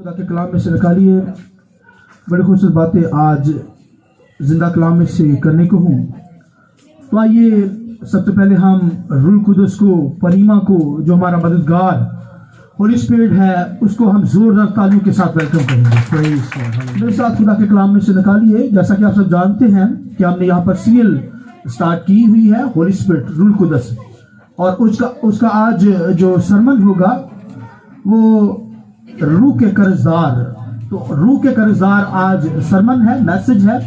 خدا کے کلام میں سے نکالیے بڑی خوبصورت باتیں آج زندہ کلام میں سے کرنے کو ہوں. تو آئیے سب سے پہلے ہم روح القدس کو، پریما کو، جو ہمارا مددگار ہولی اسپرٹ ہے، اس کو ہم زوردار تالیوں کے ساتھ ویلکم کریں گے. میرے ساتھ خدا کے کلام میں سے نکالیے. جیسا کہ آپ سب جانتے ہیں کہ ہم نے یہاں پر سیریل سٹارٹ کی ہوئی ہے ہولی اسپرٹ، روح القدس، اور اس کا آج جو سرمن ہوگا وہ روح کے قرضدار. تو روح کے قرضدار آج سرمن ہے، میسج ہے.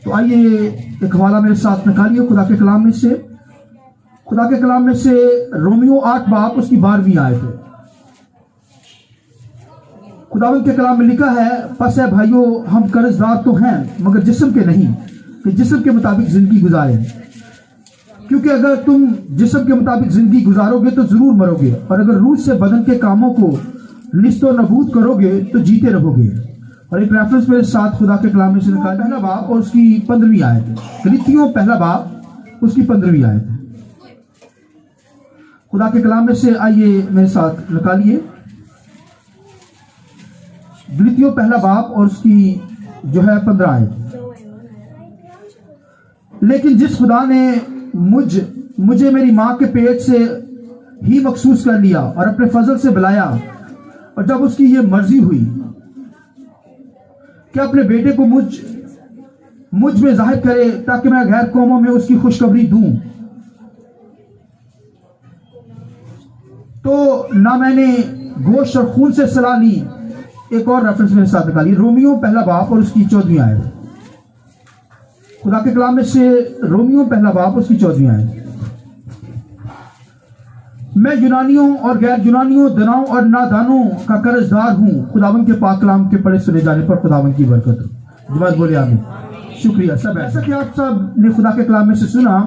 تو آئیے ایک حوالہ میرے ساتھ نکالیے خدا کے کلام میں سے. خدا کے کلام میں سے رومیو 8 باب اس کی 12ویں آیت ہے. خداوند کے کلام میں لکھا ہے، پس اے بھائیو ہم قرضدار تو ہیں مگر جسم کے نہیں، کہ جسم کے مطابق زندگی گزاریں. کیونکہ اگر تم جسم کے مطابق زندگی گزارو گے تو ضرور مرو گے، اور اگر روح سے بدن کے کاموں کو نیست و نابود کرو گے تو جیتے رہو گے. اور ایک ریفرنس میرے ساتھ خدا کے کلام میں سے نکالا، پہلا باب اور اس کی 15ویں آیت ہے. گلاطیوں پہلا باب اس کی 15ویں آیت ہے. خدا کے کلام میں سے آئیے میرے ساتھ نکالیے. گلاطیوں پہلا باب اور اس کی جو ہے 15 آیت. لیکن جس خدا نے مجھے میری ماں کے پیٹ سے ہی مخصوص کر لیا اور اپنے فضل سے بلایا، اور جب اس کی یہ مرضی ہوئی کہ اپنے بیٹے کو مجھ میں ظاہر کرے تاکہ میں غیر قوموں میں اس کی خوشخبری دوں، تو نہ میں نے گوشت اور خون سے صلاح لی. ایک اور ریفرنس میرے ساتھ نکالی، رومیو پہلا باب اور اس کی 14ویں آیت. خدا کے کلام میں سے رومیو پہلا باب اس کی 14ویں آیت. میں یونانیوں اور غیر یونانیوں، دناؤں اور نادانوں کا قرضدار ہوں. خداوند کے پاک کلام کے پڑھے سنے جانے پر خداوند کی برکت ہو. جماعت بولے آمین. شکریہ سب. ایسا کہ آپ سب نے خدا کے کلام میں سے سنا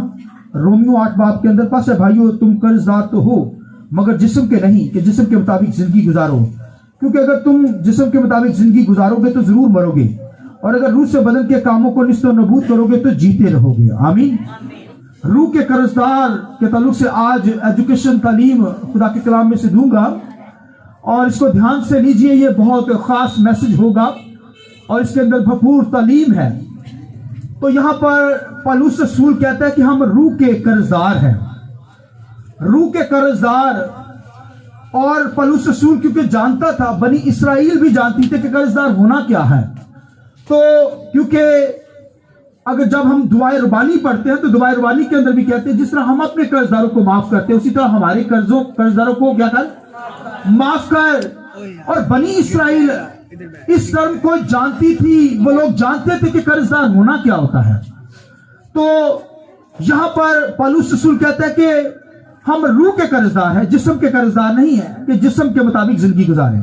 رومیو 8 باب کے اندر، پس اے بھائیو تم قرضدار تو ہو مگر جسم کے نہیں، کہ جسم کے مطابق زندگی گزارو. کیونکہ اگر تم جسم کے مطابق زندگی گزارو گے تو ضرور مرو گے، اور اگر روح سے بدن کے کاموں کو نیست و نابود کرو گے تو جیتے رہو گے. آمین. روح کے قرضدار کے تعلق سے آج ایجوکیشن، تعلیم خدا کے کلام میں سے دوں گا، اور اس کو دھیان سے لیجئے. یہ بہت خاص میسج ہوگا اور اس کے اندر بھرپور تعلیم ہے. تو یہاں پر پالوس رسول کہتا ہے کہ ہم روح کے قرضدار ہیں. روح کے قرضدار. اور پالوس رسول کیونکہ جانتا تھا، بنی اسرائیل بھی جانتی تھے کہ قرضدار ہونا کیا ہے. تو کیونکہ اگر جب ہم دعائے ربانی پڑھتے ہیں تو دعائے ربانی کے اندر بھی کہتے ہیں جس طرح ہم اپنے قرضداروں کو معاف کرتے ہیں اسی طرح ہمارے قرضداروں کو کیا کر معاف کر. اور بنی اسرائیل اس ٹرم کو جانتی تھی، وہ لوگ جانتے تھے کہ قرضدار ہونا کیا ہوتا ہے. تو یہاں پر پالوس رسول کہتا ہے کہ ہم روح کے قرضدار ہیں، جسم کے قرضدار نہیں ہیں کہ جسم کے مطابق زندگی گزاریں.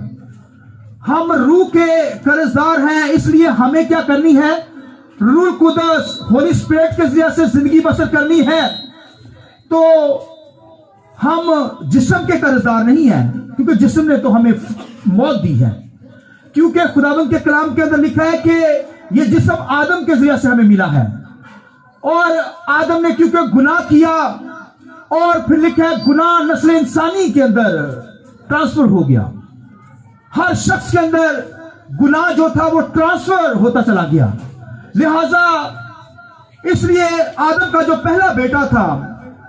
ہم روح کے قرضدار ہیں، اس لیے ہمیں کیا کرنی ہے؟ روح القدس، ہولی اسپرٹ کے ذریعے سے زندگی بسر کرنی ہے. تو ہم جسم کے قرضدار نہیں ہیں، کیونکہ جسم نے تو ہمیں موت دی ہے. کیونکہ خداوند کے کلام کے اندر لکھا ہے کہ یہ جسم آدم کے ذریعے سے ہمیں ملا ہے، اور آدم نے کیونکہ گناہ کیا، اور پھر لکھا ہے گناہ نسل انسانی کے اندر ٹرانسفر ہو گیا. ہر شخص کے اندر گناہ جو تھا وہ ٹرانسفر ہوتا چلا گیا. لہذا اس لیے آدم کا جو پہلا بیٹا تھا،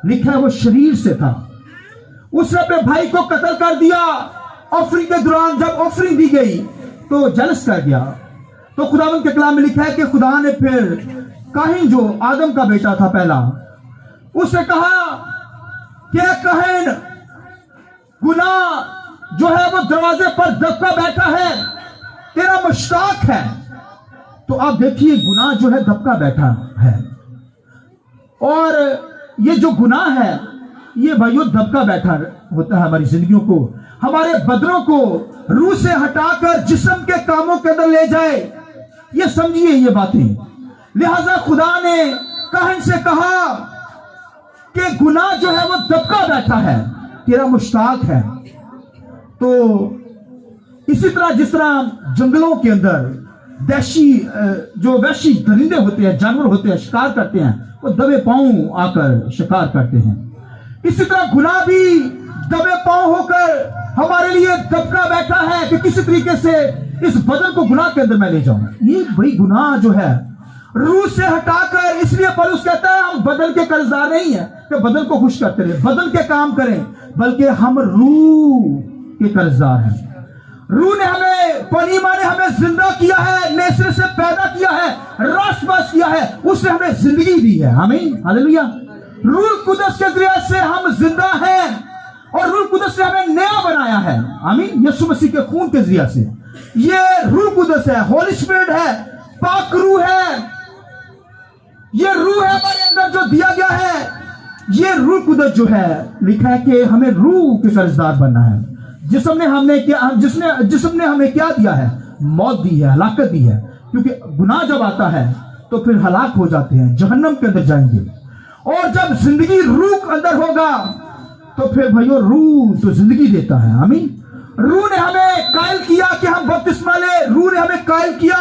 لکھا ہے وہ شریر سے تھا. اس نے اپنے بھائی کو قتل کر دیا. آفرنگ کے دوران جب آفرنگ دی گئی تو جلس کر گیا. تو خداوند کے کلام میں لکھا ہے کہ خدا نے پھر کاہن جو آدم کا بیٹا تھا پہلا، اس نے کہا کہ کاہن، گناہ جو ہے وہ دروازے پر دبکا بیٹھا ہے، تیرا مشتاق ہے. تو آپ دیکھیے گناہ جو ہے دبکا بیٹھا ہے، اور یہ جو گناہ ہے یہ بھائیو دبکا بیٹھا ہوتا ہے ہماری زندگیوں کو، ہمارے بدنوں کو روح سے ہٹا کر جسم کے کاموں کے اندر لے جائے. یہ سمجھیے یہ باتیں. لہذا خدا نے کاہن سے کہا کہ گناہ جو ہے وہ دبکا بیٹھا ہے، تیرا مشتاق ہے. تو اسی طرح جس طرح جنگلوں کے اندر جو وحشی درندے ہوتے ہیں، جانور ہوتے ہیں، شکار کرتے ہیں، وہ دبے پاؤں آ کر شکار کرتے ہیں، اسی طرح گناہ بھی دبے پاؤں ہو کر ہمارے لیے دبکا بیٹھا ہے کہ کسی طریقے سے इस बदन को गुनाह के अंदर मैं ले जाऊं। ये बड़ी गुनाह जो है रूह से हटाकर, इसलिए पौलुस कहता है हम बदन के कर्जदार नहीं है कि बदन को खुश करते रहे, बदन के काम करें, बल्कि हम रूह के कर्जदार हैं। रूह ने हमें, पनीमा ने हमें जिंदा किया है, नेसरे से पैदा किया है, रासबास किया है, उसने हमें जिंदगी दी है। आमीन, हालेलुया। रूह कुदस के जरिए से हम जिंदा हैं और रूह कुदस ने हमें नया बनाया है। आमीन, यीशु मसीह के खून के जरिए से। ये रूह कुदस है, होली स्पिरिट है, पाक रूह है, ये रूह है हमारे अंदर जो दिया गया है। ये रूह कुदस जो है, लिखा है कि हमें रूह के कर्जदार बनना है। जिस्म ने हमें क्या दिया है? मौत दी है, हलाकत दी है, क्योंकि गुनाह जब आता है तो फिर हलाक हो जाते हैं, जहन्नम के अंदर जाएंगे। और जब जिंदगी रूह अंदर होगा तो फिर भाइयों रूह तो जिंदगी देता है। आमीन। रूह ने हमें कायल किया कि हम बपतिस्मा ले, रूह ने हमें कायल किया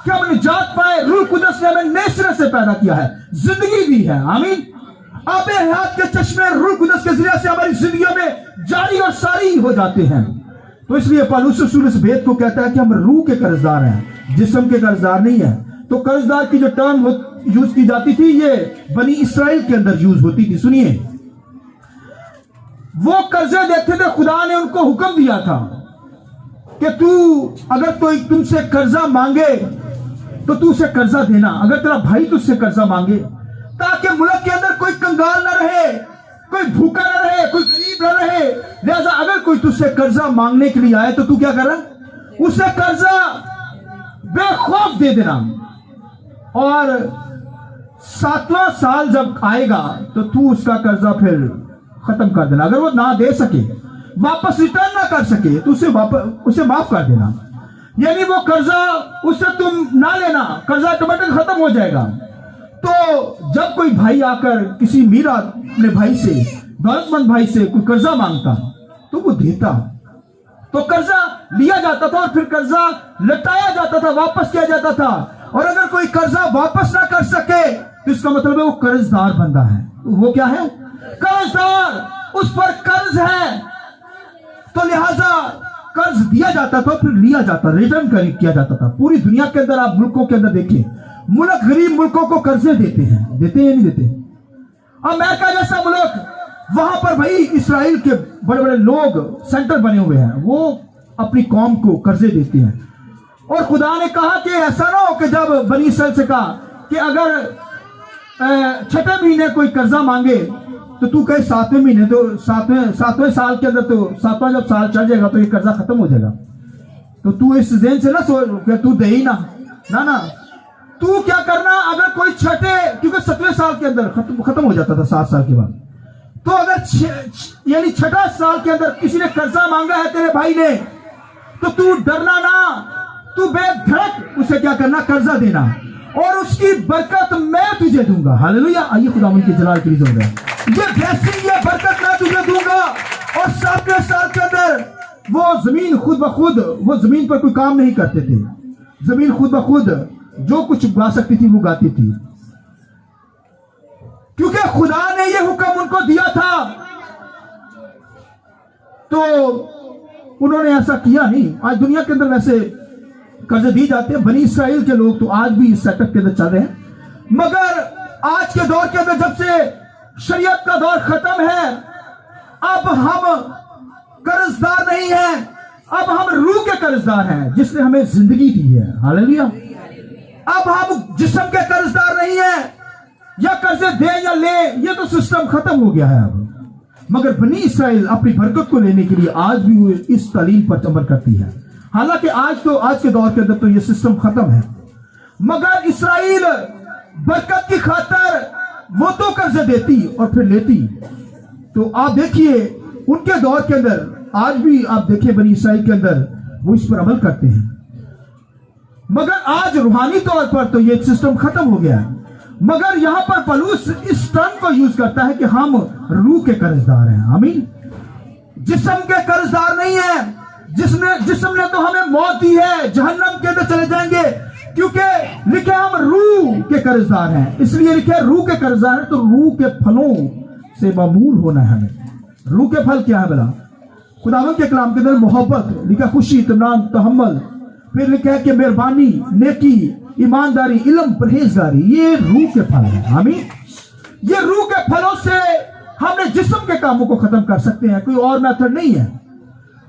कि हम निजात पाए। रूह कुदस ने हमें नए सिरे से पैदा किया है, जिंदगी दी है। आमीन। आबे हयात के चश्मे रूह कुदस के जरिए से हमारी जिंदगियों में जारी और सारी हो जाते हैं। तो इसलिए पौलुस रसूल इस भेद को कहता है कि हम रूह के कर्जदार हैं, जिस्म के कर्जदार नहीं है। तो कर्जदार की जो टर्म यूज की जाती थी, ये बनी इसराइल के अंदर यूज होती थी। सुनिए, वो कर्जे देते थे, खुदा ने उनको हुक्म दिया था कि तू अगर कोई तुमसे कर्जा मांगे तो तू उसे कर्जा देना। अगर तेरा भाई तुझसे कर्जा मांगे, ताकि मुल्क के अंदर कोई कंगाल न रहे, कोई भूखा न रहे, कोई गरीब न रहे। लिहाजा अगर कोई तुझसे कर्जा मांगने के लिए आए तो तू क्या कर रहा, उसे कर्जा बेखौफ दे देना। और 7वां साल जब आएगा तो तू उसका कर्जा फिर खत्म कर देना। अगर वो ना दे सके, वापस रिटर्न ना कर सके, तो उसे माफ कर देना। यानी वो कर्जा उससे तुम ना लेना, कर्जा ऑटोमेटिक खत्म हो जाएगा। तो जब कोई भाई आकर किसी मीरा अपने भाई से, दौलतमंद भाई से कोई कर्जा मांगता तो वो देता, तो कर्जा लिया जाता था और फिर कर्जा लौटाया जाता था, वापस किया जाता था। और अगर कोई कर्जा वापस ना कर सके तो इसका मतलब है वो कर्जदार बंदा है। वो क्या है? कर्जदार, उस पर कर्ज है। तो लिहाजा कर्ज दिया जाता था, फिर लिया जाता, रिटर्न किया जाता था। पूरी दुनिया के अंदर आप मुल्कों के अंदर देखें, मुल्क गरीब मुल्कों को कर्जे देते हैं या नहीं देते? अमेरिका जैसा मुल्क, वहां पर भाई इसराइल के बड़े बड़े लोग सेंटर बने हुए हैं, वो अपनी कौम को कर्जे देते हैं। और खुदा ने कहा कि ऐसा ना हो कि जब बनी इसराइल से कहा कि अगर 6ठे महीने कोई कर्जा मांगे तो तू कहे 7वें महीने, तो 7वें साल के अंदर, तो 7वां जब साल चल जाएगा तो ये कर्जा खत्म हो जाएगा। तो तू इस जेन से ना सोच कि तू दे ही ना, तू क्या करना, अगर कोई क्योंकि 7वें साल के अंदर खत्म हो जाता था 7 साल के बाद, तो अगर यानी 6ठा साल के अंदर किसी ने कर्जा मांगा है तेरे भाई ने, तो तू डरना ना, तू बेधड़क उसे क्या करना, कर्जा देना, और उसकी बरकत मैं तुझे दूंगा। हालेलुया। आइए खुदावंद के जलाल के लिए होगा, ये ब्लेसिंग, ये बरकत मैं तुझे दूंगा। और 7वें साल के अंदर वो जमीन खुद ब खुद, वो जमीन पर कोई काम नहीं करते थे, जमीन खुद ब खुद जो कुछ गा सकती थी वो गाती थी, क्योंकि खुदा ने ये हुक्म उनको दिया था। तो उन्होंने ऐसा किया नहीं। आज दुनिया के अंदर वैसे कर्जे दी जाते हैं, बनी इसराइल के लोग तो आज भी इस सेटअप के अंदर चल रहे हैं। मगर आज के दौर के अंदर जब से शरीयत का दौर खत्म है, अब हम कर्जदार नहीं हैं, अब हम रूह के कर्जदार हैं जिसने हमें जिंदगी दी है। हालेलुया। अब हम जिस्म के कर्जदार नहीं हैं, या कर्जे दे या ले, ये तो सिस्टम खत्म हो गया है अब। मगर बनी इसराइल अपनी बरकत को लेने के लिए आज भी वो इस तालीम पर अमल करती है। हालांकि आज के दौर के अंदर तो ये सिस्टम खत्म है, मगर इसराइल बरकत की खातर वो तो कर्जे देती और फिर लेती। तो आप देखिए उनके दौर के अंदर, आज भी आप देखिए बनी इसराइल के अंदर वो इस पर अमल करते हैं। मगर आज रूहानी तौर पर तो ये सिस्टम खत्म हो गया है। मगर यहां पर पौलुस इस टर्म को यूज करता है कि हम रूह के कर्जदार हैं। आमीन। जिस्म के कर्जदार नहीं है। जिस्म ने तो हमें मौत दी है, जहन्नम के अंदर चले जाएंगे, क्योंकि लिखे हम रूह के कर्जदार हैं। इसलिए लिखे रूह के कर्जदार हैं, तो रूह के फलों से मामूल होना है हमें। रूह के फल क्या है भला? खुदावंद के कलाम के अंदर मोहब्बत लिखा, खुशी, इत्मीनान, तहम्मुल, फिर लिखा है कि मेहरबानी, नेकी, ईमानदारी, इल्म, परहेजगारी, ये रूह के फल हैं। आमीन। ये रूह के फलों से हमने जिस्म के कामों को खत्म कर सकते हैं, कोई और मेथड नहीं है।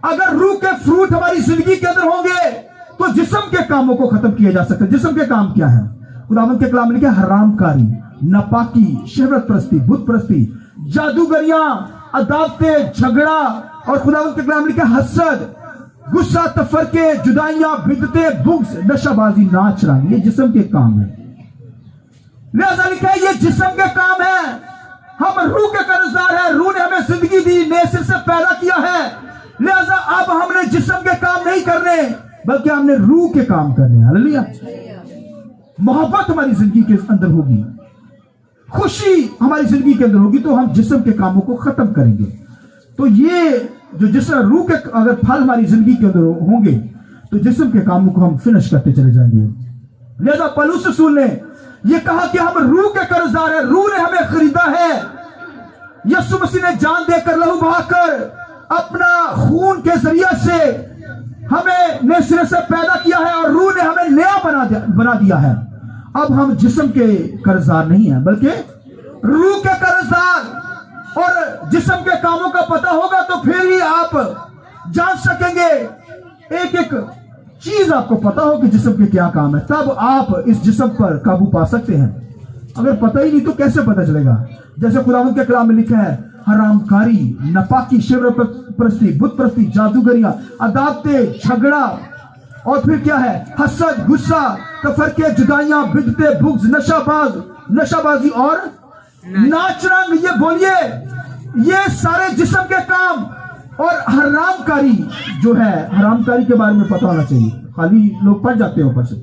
अगर रूह के फ्रूट हमारी जिंदगी के अंदर होंगे तो जिस्म के कामों को खत्म किया जा सकता है। जिस्म के काम क्या है? खुदावंद के कलाम में लिखा है हरामकारी, नापाकी, शहवत परस्ती, बुत परस्ती, जादूगरियां, अदावतें, झगड़ा, और खुदावंद के कलाम में लिखा है हसद, गुस्सा, तफरके, जुदाइयां, बिदतें, बुग्ज, नशाबाजी, नाच रंग, ये जिस्म के काम है। लिहाजा लिखा है ये जिस्म के काम है। हम रूह के कर्जदार हैं। रूह ने हमें जिंदगी दी, नए सिर से पैदा किया है। लिहाजा अब हमने जिस्म के काम नहीं करने, बल्कि हमने रूह के काम करने। हालेलुया। मोहब्बत हमारी जिंदगी के अंदर होगी, खुशी हमारी जिंदगी के अंदर होगी, तो हम जिस्म के कामों को खत्म करेंगे। तो ये जो जिस्म रूह के अगर फल हमारी जिंदगी के अंदर होंगे तो जिस्म के कामों को हम फिनिश करते चले जाएंगे। लिहाजा पौलुस रसूल ने ये कहा कि हम रूह के कर्जदार हैं। रूह ने हमें खरीदा है। यीशु मसीह ने जान देकर, लहू बहाकर, अपना खून के जरिए से हमें नए सिरे से पैदा किया है और रूह ने हमें नया बना दिया है। अब हम जिस्म के कर्जदार नहीं हैं, बल्कि रूह के कर्जदार। और जिस्म के कामों का पता होगा तो फिर ही आप जान सकेंगे, एक एक चीज आपको पता हो कि जिस्म के क्या काम है, तब आप इस जिस्म पर काबू पा सकते हैं। अगर पता ही नहीं तो कैसे पता चलेगा? जैसे खुदावंद के कलाम में लिखा है हरामकारी, नापाकी, शिवरत परस्ती, बुत परस्ती, जादूगरियां, अदावतें, झगड़ा, और फिर क्या है? हसद, गुस्सा, तफरके, जुदाइयां, बिदतें, बुग्ज, नशाबाजी और नाच रंग। ये बोलिए, ये सारे जिस्म के काम। और हरामकारी जो है, हरामकारी के बारे में पता होना चाहिए, खाली लोग पढ़ जाते हैं ऊपर से।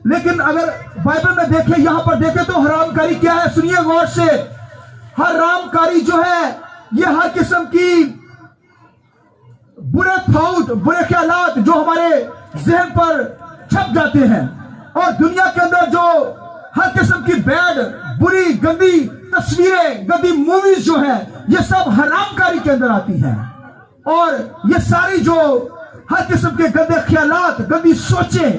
लेकिन अगर बाइबल में देखें, यहां पर देखें तो हरामकारी क्या है, सुनिए गौर से। हरामकारी जो है ये हर किस्म की बुरे थॉट, बुरे ख्यालात जो हमारे जहन पर छप जाते हैं, और दुनिया के अंदर जो हर किस्म की बैड, बुरी, गंदी तस्वीरें, गंदी मूवीज जो है, ये सब हरामकारी के अंदर आती हैं। और ये सारी जो हर किस्म के गंदे ख्यालात, गंदी सोचें,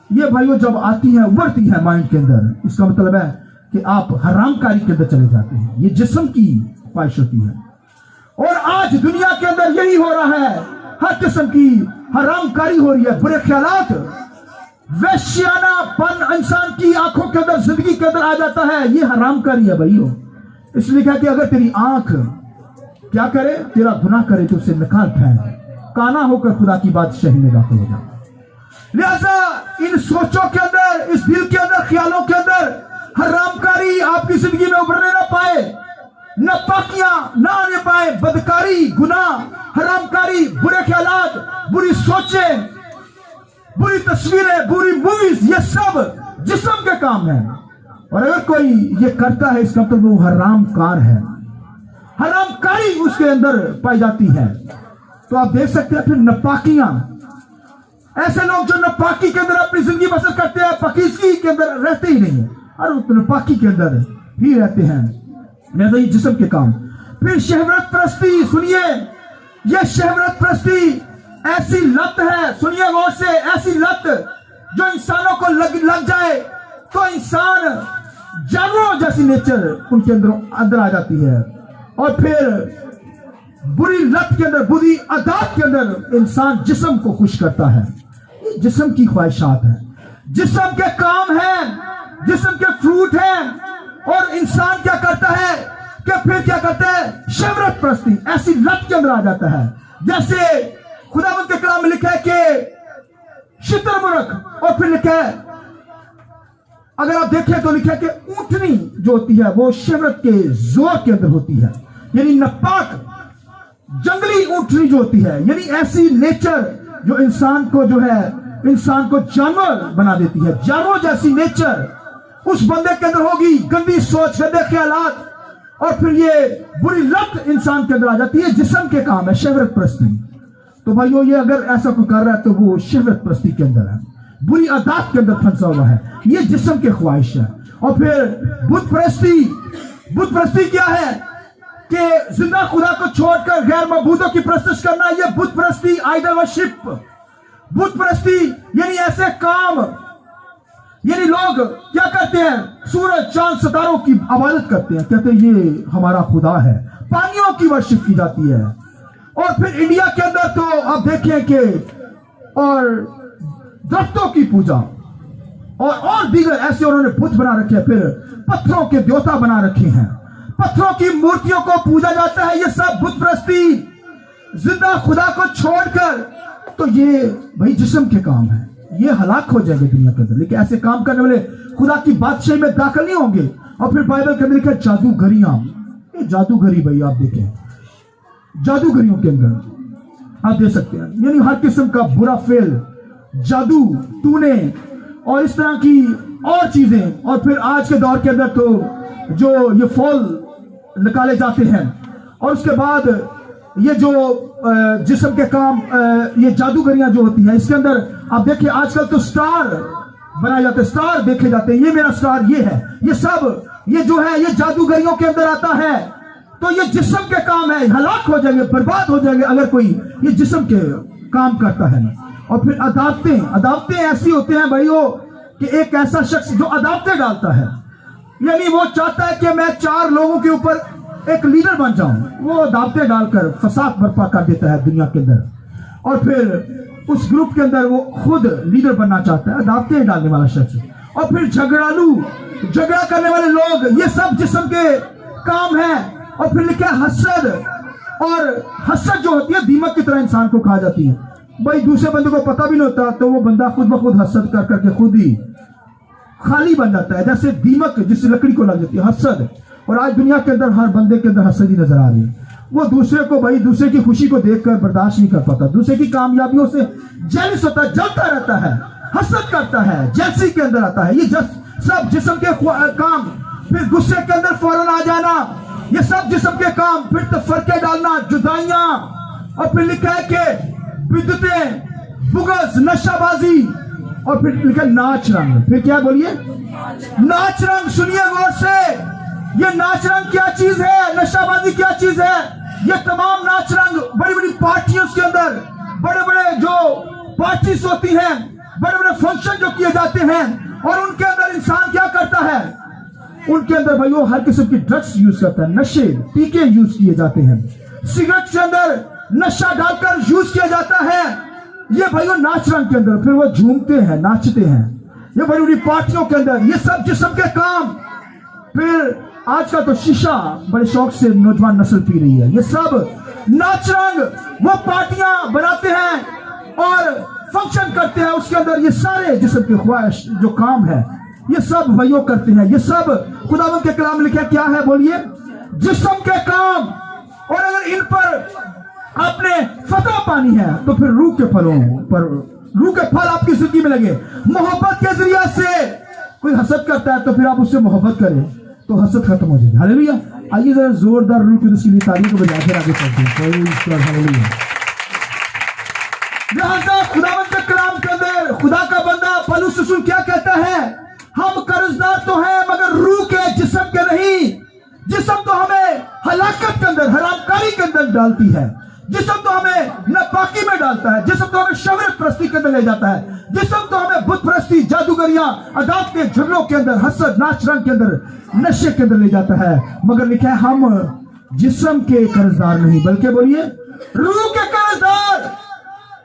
ये भाइयों जब आती हैं, उभरती हैं माइंड के अंदर, इसका मतलब है कि आप हरामकारी के अंदर चले जाते हैं। ये जिस्म की ख्वाहिश होती है। और आज दुनिया के अंदर यही हो रहा है, हर किस्म की हरामकारी हो रही है, बुरे ख्यालात, वैश्यानापन इंसान की आंखों के अंदर, जिंदगी के अंदर आ जाता है। ये हरामकारी है भाइयों। इसलिए कहा कि अगर तेरी आंख क्या करे, तेरा गुनाह करे, तो उसे निकाल फेंक, काना होकर खुदा की बादशाही में दाखिल हो जा। लिहाजा इन सोचों के अंदर, इस दिल के अंदर, ख्यालों के अंदर हरामकारी आपकी जिंदगी में उभरने ना पाए, नापाकियां ना आने पाए, बदकारी, गुनाह, हरामकारी, बुरे ख्यालात, बुरी सोचें, बुरी तस्वीरें, बुरी मूवीज, ये सब जिस्म के काम है। और अगर कोई ये करता है, इसका मतलब वो हरामकार है, हरामकारी उसके अंदर पाई जाती है। तो आप देख सकते हैं फिर नापाकियां, ऐसे लोग जो नापाकी के अंदर अपनी जिंदगी बसर करते हैं, पाकीज़गी के अंदर रहते ही नहीं है, और नापाकी के अंदर ही रहते हैं। ये जिस्म के काम। फिर शहवत परस्ती, सुनिए, ये शहवत परस्ती ऐसी लत है, सुनिए गौर से, ऐसी लत जो इंसानों को लग जाए तो इंसान जानवरों जैसी नेचर उनके अंदर आ जाती है। और फिर बुरी लत के अंदर, बुरी आदत के अंदर इंसान जिस्म को खुश करता है। ये जिस्म की ख्वाहिशात है, जिस्म के काम है, जिस्म के फ्रूट हैं। और इंसान क्या करता है कि फिर क्या करता है? शहवत परस्ती, ऐसी लत के अंदर आ जाता है। जैसे खुदावंद के कलाम में लिखा है कि शुतुरमुर्ग, और फिर लिखा है, अगर आप देखें तो लिखा है कि ऊंटनी जो होती है वो शहवत के जोर के अंदर होती है, यानी नापाक जंगली ऊंटनी जो होती है, यानी ऐसी नेचर जो इंसान को जो है, इंसान को जानवर बना देती है। जानवर जैसी नेचर उस बंदे के अंदर होगी, गंदी सोच, गंदे ख्यालात, और फिर ये बुरी लत इंसान के अंदर आ जाती है। जिस्म के काम है शहवत परस्ती। तो भाइयों, ये अगर ऐसा कोई कर रहा है तो वो शहवत परस्ती के अंदर है, बुरी आदत के अंदर फंसा हुआ है, ये जिस्म की ख्वाहिश है। और फिर बुत परस्ती, बुत परस्ती क्या है कि जिंदा खुदा को छोड़कर गैर मबूदों की परस्तिश करना, ये बुत परस्ती, आइडल वर्शिप। बुत परस्ती यानी ऐसे काम, यानी लोग क्या करते हैं, सूरज चांद सितारों की इबादत करते हैं, कहते हैं ये हमारा खुदा है। पानियों की वर्शिप की जाती है। और फिर इंडिया के अंदर तो आप देखें कि और दरख्तों की पूजा और दीगर ऐसे उन्होंने बुत बना रखे हैं, फिर पत्थरों के देवता बना रखे हैं, पत्थरों की मूर्तियों को पूजा जाता है। ये सब बुत परस्ती, जिंदा खुदा को छोड़कर, तो ये भाई जिस्म के काम है, ये हलाक हो जाएंगे दुनिया के अंदर। लेकिन ऐसे काम करने वाले खुदा की बादशाही में दाखिल नहीं होंगे। और फिर बाइबल के अंदर लिखा है जादूगरियां, ये जादूगरी भाई आप देखें, जादूगरियों के अंदर आप देख सकते हैं, यानी हर किस्म का बुरा फेल, जादू टूने और इस तरह की और चीजें। और फिर आज के दौर के अंदर तो जो ये फॉल निकाले जाते हैं, और उसके बाद ये जो जिस्म के काम, ये जादूगरियां जो होती हैं, इसके अंदर आप देखिए आजकल तो स्टार बनाए जाते हैं, स्टार देखे जाते हैं, ये मेरा स्टार ये है, ये सब ये जो है ये जादूगरियों के अंदर आता है। तो ये जिस्म के काम है, हलाक हो जाएंगे, बर्बाद हो जाएंगे अगर कोई ये जिस्म के काम करता है। और फिर अदावतें ऐसी होते हैं भाइयों कि एक ऐसा शख्स जो अदावतें डालता है, यानी वो चाहता है कि मैं 4 लोगों के ऊपर एक लीडर बन जाऊं, वो दावतें डालकर फसाद बर्पा कर देता है दुनिया के अंदर। और फिर उस ग्रुप के अंदर वो खुद लीडर बनना चाहता है, दावतें डालने वाला शख्स। और फिर झगड़ा करने वाले लोग, ये सब जिस्म के काम है। और फिर लिखा है हसद, और हसद जो होती है दीमक की तरह इंसान को खा जाती है। भाई दूसरे बंदे को पता भी नहीं होता, तो वो बंदा खुद ब खुद हसद कर करके खुद ही खाली बन जाता है, जैसे दीमक जिस लकड़ी को लग जाती है, हसद। और आज दुनिया के अंदर हर बंदे के अंदर हसद ही नजर आ रही है। वो दूसरे को, भाई दूसरे की खुशी को देखकर बर्दाश्त नहीं कर पाता, दूसरे की कामयाबियों से जेलस होता है, जलता रहता है, हसद करता है, जेलसी के अंदर आता है। ये सब जिस्म के काम। फिर गुस्से के अंदर फौरन आ जाना, ये सब जिस्म के काम। फिर तफरके डालना, जुदाइयां। और फिर लिखा है कि बिदअतें, बुग़्ज़, नशाबाजी। और फिर लिखा नाच रंग। फिर क्या बोलिए, नाच रंग। सुनिए गौर से, ये नाच रंग क्या चीज है, नशाबाजी क्या चीज है। ये तमाम नाच रंग बड़ी बड़ी पार्टियों के अंदर, बड़े बड़े जो पार्टीज होती हैं, बड़े बड़े फंक्शन जो किए जाते हैं, और उनके अंदर इंसान क्या करता है, उनके अंदर भाई वो हर किस्म की ड्रग्स यूज करता है, नशे टीके यूज किए जाते हैं, सिगरेट के अंदर नशा डालकर यूज किया जाता है। ये भाई वो नाच रंग के अंदर, फिर वो झूमते हैं, नाचते हैं, ये बड़ी बड़ी पार्टियों के अंदर, ये सब जिस्म के काम। फिर आजकल तो शीशा बड़े शौक से नौजवान नस्ल पी रही है। ये सब नाच रंग, वो पार्टियां बनाते हैं और फंक्शन करते हैं, उसके अंदर ये सारे जिस्म के ख्वाहिश जो काम है, ये सब वही करते हैं। ये सब खुदावंद के कलाम लिखा क्या है, बोलिए, जिस्म के काम। और अगर इन पर आपने फतह पानी है तो फिर रूह के फलों पर, रूह के फल आपकी जिंदगी में लगे। मोहब्बत के जरिए से कोई हसद करता है तो फिर आप उससे मोहब्बत करें तो हसद खत्म हो जाएगी। हालेलुया। आइए जरा जोरदार रूह की उसकी तारीफ को बजा कर आगे चलते हैं। हालेलुया। खुदावंद के कलाम के अंदर खुदा का बंदा पौलुस रसूल क्या कहता है, हम कर्जदार तो हैं मगर रूह के, जिस्म के नहीं। जिस्म तो हमें हलाकत के अंदर, हरामकारी के अंदर डालती है, जिस्म तो हमें नापाकी में डालता है, जिस्म तो हमें शौहरत परस्ती के अंदर ले जाता है, जिस्म तो हमें बुत परस्ती, जादूगरियां, अदावत के झगड़ों के अंदर, हसद, नाच रंग के अंदर, नशे के अंदर ले जाता है। मगर लिखा है हम जिस्म के कर्जदार नहीं बल्कि बोलिए रूह के कर्जदार,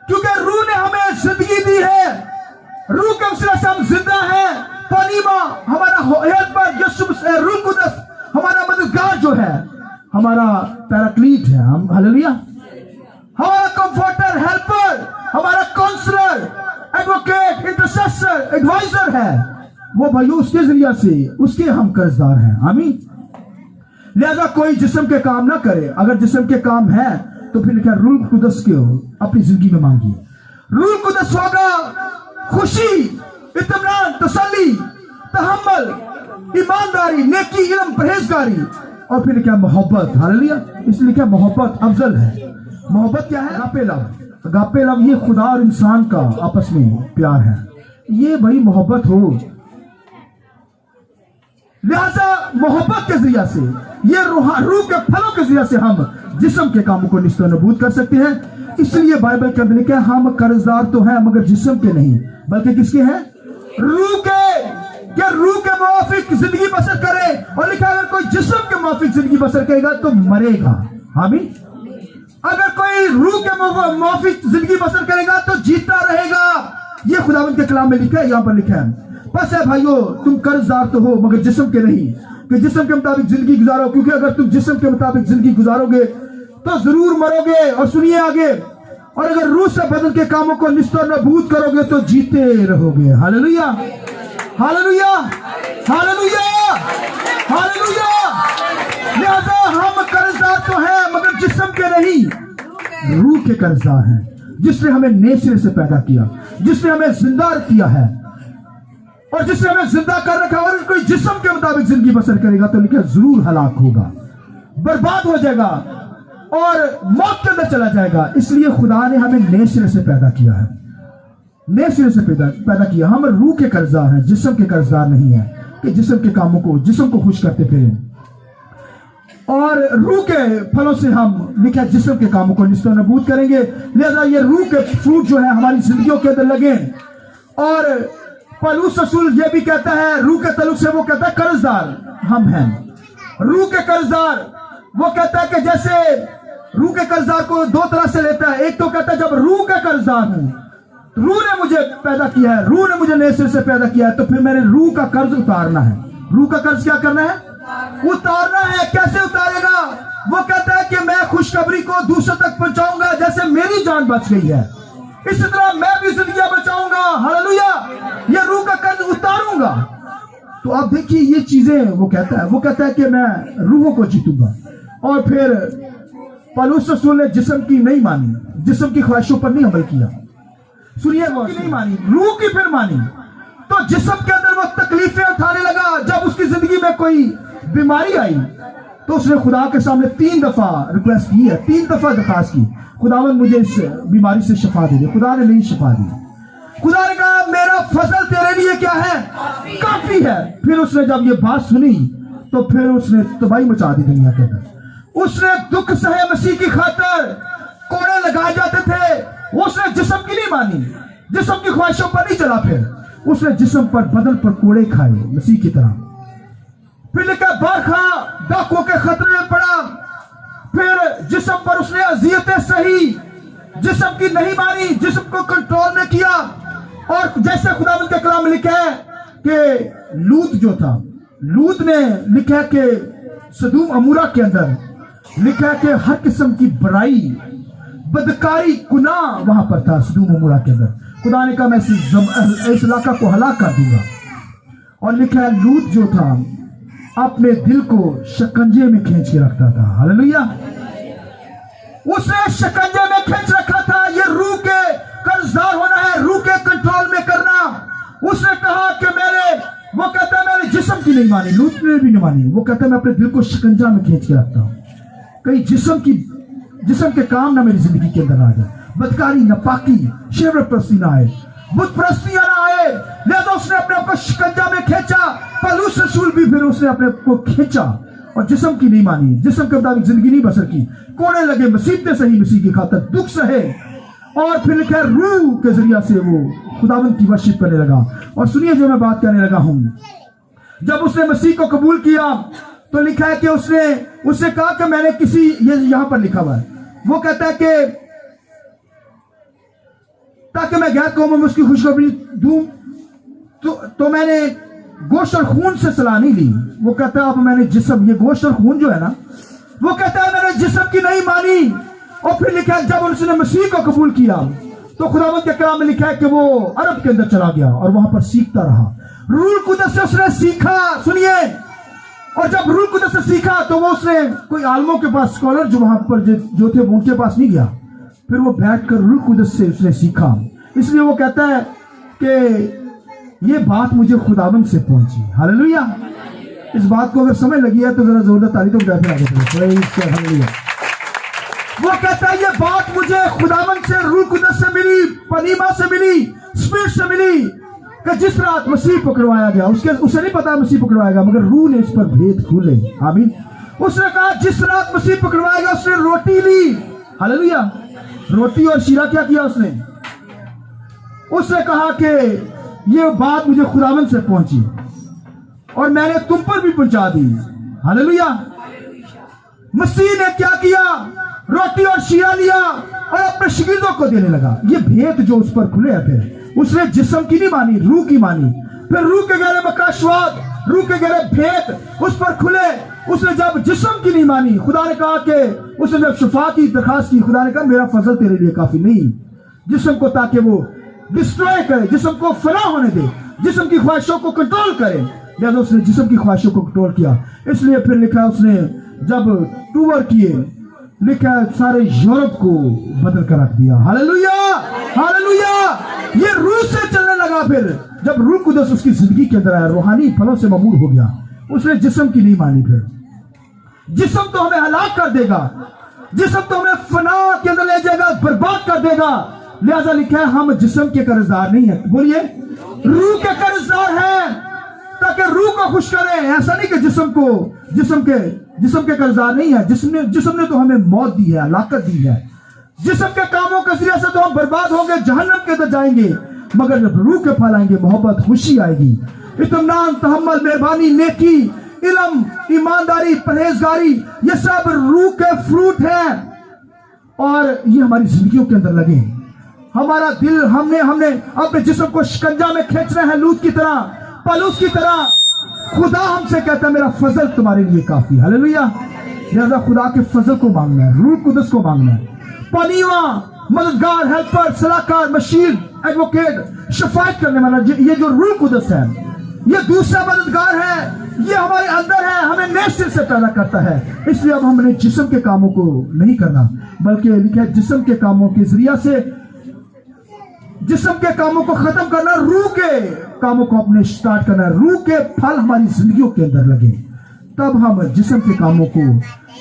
क्योंकि रूह ने हमें जिंदगी दी है, रूह के वसीले से हम जिंदा हैं। पनीमा हमारा हयात पर यीशु रूह कुदस हमारा मददगार जो है, हमारा पैराक्लीट है, हम हालेलुया, हमारा कंफर्टर, हेल्पर, हमारा काउंसलर, एडवोकेट, इंटरसेसर, एडवाइजर है। वो भाई उसके जरिए से उसके हम कर्जदार हैं। आमीन। लिहाजा कोई जिस्म के काम ना करे। अगर जिस्म के काम है तो फिर लिखा रूह कुदस के हो अपनी जिंदगी में मांगिए। रूह कुदस होगा खुशी, इत्मीनान, तसल्ली, तहम्मुल, ईमानदारी, नेकी, इल्म, परहेजगारी। और फिर क्या, मोहब्बत। हालेलुया। इसलिए क्या, मोहब्बत अफजल है। मोहब्बत क्या है, अगापे लव। अगापे लव ये खुदा और इंसान का आपस में प्यार है, ये भाई मोहब्बत हो। लिहाजा मोहब्बत के जरिए से, ये रूह के फलों के जरिए से हम जिस्म के कामों को निस्तनबूद कर सकते हैं। इसलिए बाइबल के अंदर लिखा है हम कर्जदार तो हैं मगर जिस्म के नहीं बल्कि किसके हैं? रूह के। क्या रूह के मुआफिक जिंदगी बसर करे, और लिखा है अगर कोई जिस्म के मुआफिक जिंदगी बसर करेगा तो मरेगा। आमीन। अगर कोई रूह के मुआफिक जिंदगी बसर करेगा तो जीता रहेगा। ये खुदावंद के कलाम में लिखा है, यहां पर लिखा है। बस है भाइयों, तुम कर्जदार तो हो मगर जिस्म के नहीं, कि जिस्म के मुताबिक जिंदगी गुजारो, क्योंकि अगर तुम जिस्म के मुताबिक जिंदगी गुजारोगे तो जरूर मरोगे। और सुनिए आगे, और अगर रूह से बदन के कामों को निस्तर नबूद करोगे तो जीते रहोगे। Hallelujah, hallelujah, hallelujah, hallelujah. लिहाजा हम कर्जदार तो हैं मगर जिस्म के नहीं, रूह के कर्जदार हैं, जिसने हमें नए सिरे से पैदा किया, जिसने हमें जिंदा किया है और जिसने हमें जिंदा कर रखा। और कोई जिस्म के मुताबिक जिंदगी बसर करेगा तो लिखा जरूर हलाक होगा, बर्बाद हो जाएगा और मौत के अंदर चला जाएगा। इसलिए खुदा ने हमें नए सिरे से पैदा किया है, नए सिरे से पैदा किया। हम रूह के कर्जदार हैं, जिस्म के कर्जदार नहीं है कि जिस्म के कामों को, जिस्म को खुश करते फिरें। और रूह के फलों से हम लिखा जिस्म के कामों को निस्तर नबूद करेंगे। लिहाजा ये रूह के फ्रूट जो है हमारी जिंदगियों के अंदर लगे। और पौलुस रसूल ये भी कहता है, रूह के तल्लुक से वो कहता है कर्जदार हम हैं, रूह के कर्जदार। वो कहता है कि जैसे रूह के कर्जदार को दो तरह से लेता है। एक तो कहता है जब रूह का कर्जदार हूं, रूह ने मुझे पैदा किया है, रूह ने मुझे नए सिरे से पैदा किया है, तो फिर मेरे रूह का कर्ज उतारना है। रूह का कर्ज क्या करना है? उतारना है। कैसे उतारेगा? वो कहता है कि मैं खुशखबरी को दूसरों तक पहुंचाऊंगा। जैसे मेरी जान बच गई है इसी तरह मैं भी जिंदगियां बचाऊंगा। हालेलुया, ये रूह का कर्ज उतारूंगा। तो आप देखिए ये चीजें वो कहता है कि मैं रूहों को जीतूंगा। और फिर पौलुस रसूल ने जिस्म की नहीं मानी, जिस्म की ख्वाहिशों पर नहीं अमल किया। सुनिए, वो नहीं मानी, रूह की फिर मानी। तो जिस्म के अंदर वो तकलीफें उठाने लगा। जब उसकी जिंदगी में कोई बीमारी आई तो उसने खुदा के सामने 3 दफा रिक्वेस्ट की है, 3 दफा दरखास्त की, खुदावन मुझे इस बीमारी से शिफा दे दे। खुदा ने नहीं शिफा दी। खुदा ने कहा मेरा फजल तेरे लिए क्या है? काफी है। फिर उसने जब ये बात सुनी तो फिर उसने तबाही मचा दी दुनिया के अंदर। उसने दुख सहे मसीह की खातर, कोड़े लगाए जाते थे, उसने जिस्म की नहीं मानी, जिस्म की ख्वाहिशों पर नहीं चला। फिर उसने जिस्म पर, बदन पर कोड़े खाए मसीह की तरह। फिर लिखा बरखा डाकुओं के खतरे में पड़ा। फिर जिस्म पर उसने अजियतें सही, जिस्म की नहीं मानी, जिस्म को कंट्रोल में किया। और जैसे खुदावंद के कलाम में लिखा है कि लूत जो था, लूत ने लिखा है कि सदूम अमूरा के अंदर लिखा है कि हर किस्म की बुराई, बदकारी, गुनाह वहां पर था सदूम अमूरा के अंदर। खुदा ने कहा मैं इस इलाका को हलाक कर दूंगा। और लिखा है लूत जो था अपने दिल को शिकंजे में खींच के रखता था। हालेलुया, उसने शिकंजे में खींच रखा था। ये रूह के कर्जदार होना है, रूह के कंट्रोल में करना। उसने कहा कि वो कहता है मैंने जिस्म की नहीं मानी, लूत ने भी नहीं मानी। वो कहता है मैं अपने दिल को शिकंजा में खींच के रखता हूं, कहीं जिस्म के काम ना मेरी जिंदगी के अंदर आ जाए, बदकारी, नापाकी, शहवत परस्ती ना आए, बुत परस्तियां ना आए। लिहाजा उसने अपने आप को शिकंजा में खींचा। पौलुस रसूल भी फिर उसने अपने आप को खींचा और जिस्म की नहीं मानी, जिस्म के मुताबिक जिंदगी नहीं बसर की, कोड़े लगे, मुसीबतें सही मसीह की खातर, दुख सहे। और फिर लिखा है रूह के जरिया से वो खुदावंद की वर्शिप करने लगा। और सुनिए जो मैं बात करने लगा हूं, जब उसने मसीह को कबूल किया तो लिखा है कि उसने कहा कि मैंने ये यहां पर लिखा हुआ है, वो कहता है कि ताकि मैं गैर कौमों में उसकी खुशखबरी दूं तो मैंने गोश्त और खून से सलाह नहीं ली। वो कहता है अब मैंने जिस्म, ये गोश्त और खून जो है ना, वो कहता है मैंने जिस्म की नहीं मानी। और फिर लिखा है जब उसने मसीह को कबूल किया तो खुदावंद के कलाम में लिखा है कि वो अरब के अंदर चला गया और वहां पर सीखता रहा। रूह कुदस से उसने सीखा। सुनिए, और जब रूह कुदस से सीखा तो वो उसने कोई आलमों के पास, स्कॉलर जो वहां पर जो थे वो उनके पास नहीं गया, फिर वो बैठकर रूह कुदस से उसने सीखा। इसलिए वो कहता है कि ये बात मुझे खुदावंद से पहुंची। हालेलुया, इस बात को अगर समझ लगी है तो जरा जोरदार ताली तो बैठे आगे। हालेलुया, वो कहता है ये बात मुझे खुदावंद से, रूह कुदस से मिली, पनीमा से मिली, स्पिरिट से मिली, कि जिस रात मसीह पकड़वाया गया, उसे नहीं पता मसीह पकड़वाया गया, मगर रूह ने इस पर भेद खोले। आमीन। उसने कहा जिस रात मसीह पकड़वाया गया उसने रोटी ली। हालेलुया, रोटी और शीरा क्या किया उसने? उसने कहा कि ये बात मुझे खुदावन से पहुंची और मैंने तुम पर भी पहुंचा दी। हालेलुया। मसीह ने क्या किया? रोटी और शीरा लिया और अपने शागिर्दों को देने लगा। ये भेद जो उस पर खुले हैं, फिर उसने जिस्म की नहीं मानी, रूह की मानी। फिर रूह के गहरे मकाशवाद, रूह के गहरे भेद उस पर खुले। उसने जब जिस्म की नहीं मानी, खुदा ने कहा कि उसने जब शफा की दरखास्त की, खुदा ने कहा मेरा फजल तेरे लिए काफी नहीं जिस्म को, ताकि वो डिस्ट्रॉय करे, जिस्म को फना होने दे, जिस्म की ख्वाहिशों को कंट्रोल करे। लिहाजा उसने जिस्म की ख्वाहिशों को कंट्रोल किया। इसलिए फिर लिखा उसने जब टूर किए, लिखा सारे यूरोप को बदल कर रख दिया। Hallelujah, hallelujah. ये रूह से चलने लगा। फिर जब रूह कुदस उसकी जिंदगी के अंदर आया, रूहानी फलों से ममूर हो गया। उसने जिस्म की नहीं मानी। फिर जिस्म तो हमें हलाक कर देगा, जिस्म तो हमें फना के अंदर ले जाएगा, बर्बाद कर देगा। लिहाजा लिखा है हम जिस्म के कर्जदार नहीं है, बोलिए रूह के कर्जदार हैं, ताकि रूह को खुश करें। ऐसा नहीं कि जिस्म के कर्जदार नहीं है। जिस्म ने तो हमें मौत दी है, हलाकत दी है। जिस्म के कामों के जरिए से तो हम बर्बाद होंगे, जहन्नम के अंदर जाएंगे। मगर जब रूह के फल आएंगे, मोहब्बत, खुशी आएगी, इत्मीनान, तहम्मुल, मेहरबानी, नेकी, इल्म, ईमानदारी, परहेजगारी, ये सब रूह के फ्रूट हैं और ये हमारी जिंदगियों के अंदर लगे। हमारा दिल हमने अपने जिस्म को शिकंजा में खींचना है, लूत की तरह, पलूस की तरह। खुदा हमसे कहता है मेरा फजल तुम्हारे लिए काफी। हालेलुया। लिहाजा खुदा के फजल को मांगना है, रूह कुदस को मांगना है। पनीवा, मददगार, हेल्पर, सलाहकार, मशीर, एडवोकेट, शफायत करने वाला, ये जो रूह कुदस है, ये दूसरा मददगार है। ये हमारे अंदर है, हमें नए सिर से पैदा करता है। इसलिए अब हमने जिस्म के कामों को नहीं करना, बल्कि लिखा है जिस्म के कामों के जरिया से, जिस्म के कामों को खत्म करना, रूह के कामों को अपने स्टार्ट करना। रूह के फल हमारी जिंदगियों के अंदर लगे, तब हम जिस्म के कामों को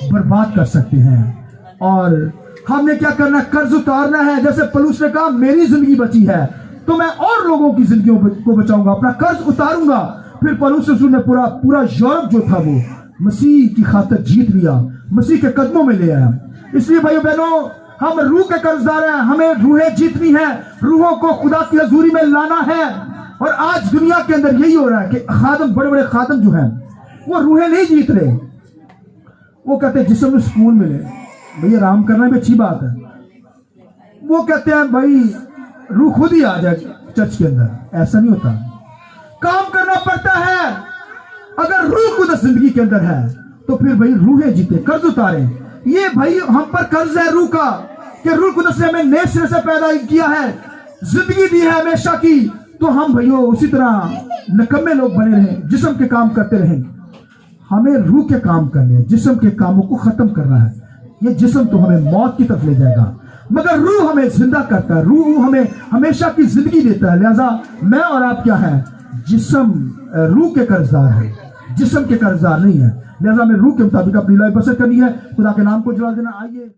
बर्बाद कर सकते हैं। और हमने क्या करना? कर्ज उतारना है। जैसे पलूस ने कहा मेरी जिंदगी बची है तो मैं और लोगों की जिंदगियों को बचाऊंगा, अपना कर्ज उतारूंगा। फिर पलूस रसूल ने पूरा यूरोप जो था वो मसीह की खातिर जीत लिया, मसीह के कदमों में ले आया। इसलिए भाइयों बहनों, हम रूह के कर्जदार हैं, हमें रूहें जीतनी है, रूहों को खुदा की हजूरी में लाना है। और आज दुनिया के अंदर यही हो रहा है कि खादम, बड़े बड़े खादम जो हैं, वो रूहें नहीं जीत रहे। वो कहते हैं जिस्म में सुकून मिले, भैया आराम करना भी अच्छी बात है। वो कहते हैं भाई रूह खुद ही आ जाए चर्च के अंदर। ऐसा नहीं होता, काम करना पड़ता है। अगर रूह कुदस जिंदगी के अंदर है तो फिर भाई रूहें जीते, कर्ज उतारे। ये भाई हम पर कर्ज है रूह का, कि रूह कुदस ने हमें नए सिरे से पैदा किया है, जिंदगी दी है हमेशा की। तो हम भाइयों उसी तरह नकम्मे लोग बने रहें, जिस्म के काम करते रहें। हमें रूह के काम करने हैं, जिस्म के कामों को खत्म करना है। ये जिस्म तो हमें मौत की तरफ ले जाएगा, मगर रूह हमें जिंदा करता है, रूह हमें हमेशा की जिंदगी देता है। लिहाजा मैं और आप क्या है? जिस्म रूह के कर्जदार है, जिस्म के कर्जदार नहीं है। लिहाजा हमें रूह के मुताबिक अपनी लाइफ बसर करनी है। खुदा के नाम को जला देना। आइए।